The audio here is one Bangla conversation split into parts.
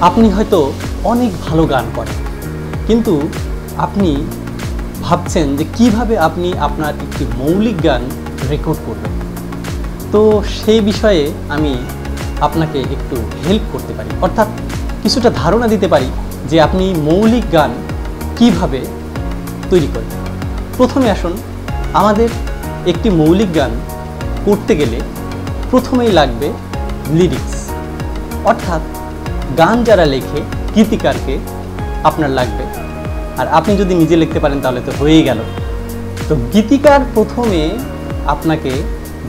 আপনি হয়তো অনেক ভালো গান করেন, কিন্তু আপনি ভাবছেন যে কিভাবে আপনি আপনার একটি মৌলিক গান রেকর্ড করবেন। তো সেই বিষয়ে আমি আপনাকে একটু হেল্প করতে পারি, অর্থাৎ কিছুটা ধারণা দিতে পারি যে আপনি মৌলিক গান কিভাবে তৈরি করবেন। প্রথমে আসুন, আমাদের একটি মৌলিক গান করতে গেলে প্রথমেই লাগবে লিরিক্স, অর্থাৎ গান যারা লেখে গীতিকারকে আপনার লাগবে। আর আপনি যদি নিজে লিখতে পারেন তাহলে তো হয়েই গেল। তো গীতিকার প্রথমে আপনাকে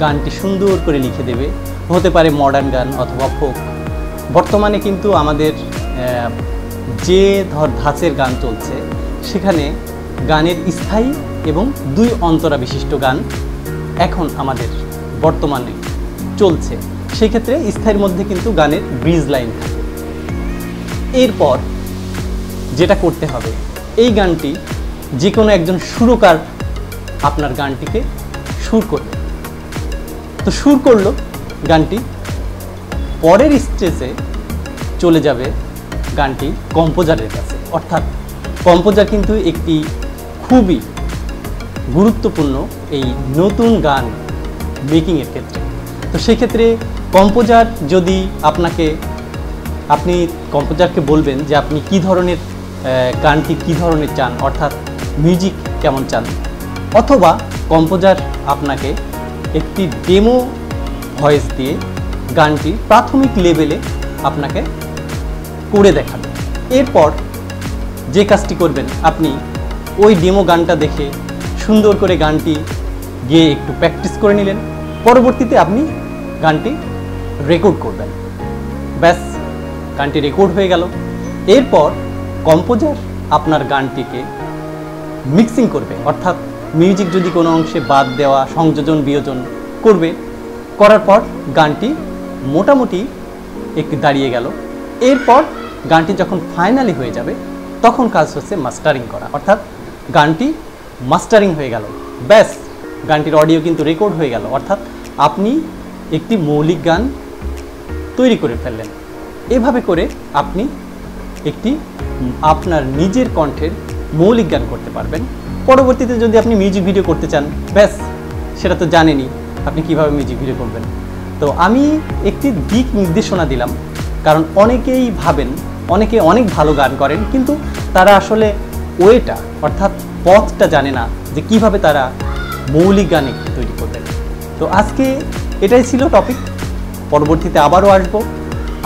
গানটি সুন্দর করে লিখে দেবে, হতে পারে মডার্ন গান অথবা ফোক। বর্তমানে কিন্তু আমাদের যে ধাঁচের গান চলছে সেখানে গানের স্থায়ী এবং 2 অন্তরা বিশিষ্ট গান এখন আমাদের বর্তমানে চলছে। সেক্ষেত্রে স্থায়ীর মধ্যে কিন্তু গানের ব্রিজ লাইন থাকে। এরপর যেটা করতে হবে, এই গানটি যে কোনো একজন সুরকার আপনার গানটিকে সুর করবে। তো সুর করলো গানটি, পরের স্টেজে চলে যাবে গানটি কম্পোজারের কাছে, অর্থাৎ কম্পোজার কিন্তু একটি খুবই গুরুত্বপূর্ণ এই নতুন গান মেকিংয়ের ক্ষেত্রে। তো সেক্ষেত্রে কম্পোজার যদি আপনি কম্পোজারকে বলবেন যে আপনি কী ধরনের গানটি কী ধরনের চান, অর্থাৎ মিউজিক কেমন চান, অথবা কম্পোজার আপনাকে একটি ডেমো ভয়েস দিয়ে গানটি প্রাথমিক লেভেলে আপনাকে করে দেখাবে। এরপর যে কাজটি করবেন, আপনি ওই ডেমো গানটা দেখে সুন্দর করে গানটি গিয়ে একটু প্র্যাকটিস করে নিলেন। পরবর্তীতে আপনি গানটি রেকর্ড করবেন। ব্যাস, গানটি রেকর্ড হয়ে গেল। এরপর কম্পোজার আপনার গানটিকে মিক্সিং করবে, অর্থাৎ মিউজিক যদি কোনো অংশে বাদ দেওয়া, সংযোজন বিয়োজন করবে। করার পর গানটি মোটামুটি একটু দাঁড়িয়ে গেল। এরপর গানটি যখন ফাইনালি হয়ে যাবে তখন কাজ হচ্ছে মাস্টারিং করা, অর্থাৎ গানটি মাস্টারিং হয়ে গেল। ব্যাস, গানটির অডিও কিন্তু রেকর্ড হয়ে গেল, অর্থাৎ আপনি একটি মৌলিক গান তৈরি করে ফেললেন। এভাবে করে আপনি একটি আপনার নিজের কণ্ঠের মৌলিক গান করতে পারবেন। পরবর্তীতে যদি আপনি মিউজিক ভিডিও করতে চান, ব্যাস, সেটা তো জানেনই আপনি কিভাবে মিউজিক ভিডিও করবেন। তো আমি একটি দিক নির্দেশনা দিলাম, কারণ অনেকেই ভাবেন অনেকে অনেক ভালো গান করেন, কিন্তু তারা আসলে ওয়েটা অর্থাৎ পথটা জানে না যে কিভাবে তারা মৌলিক গান তৈরি করবেন। তো আজকে এটাই ছিল টপিক। পরবর্তীতে আবারও আসবো।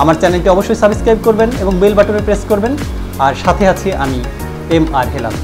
আমার চ্যানেলটি অবশ্যই সাবস্ক্রাইব করবেন এবং বেল বাটনে প্রেস করবেন। আর সাথে আছি আমি MR হেলাল।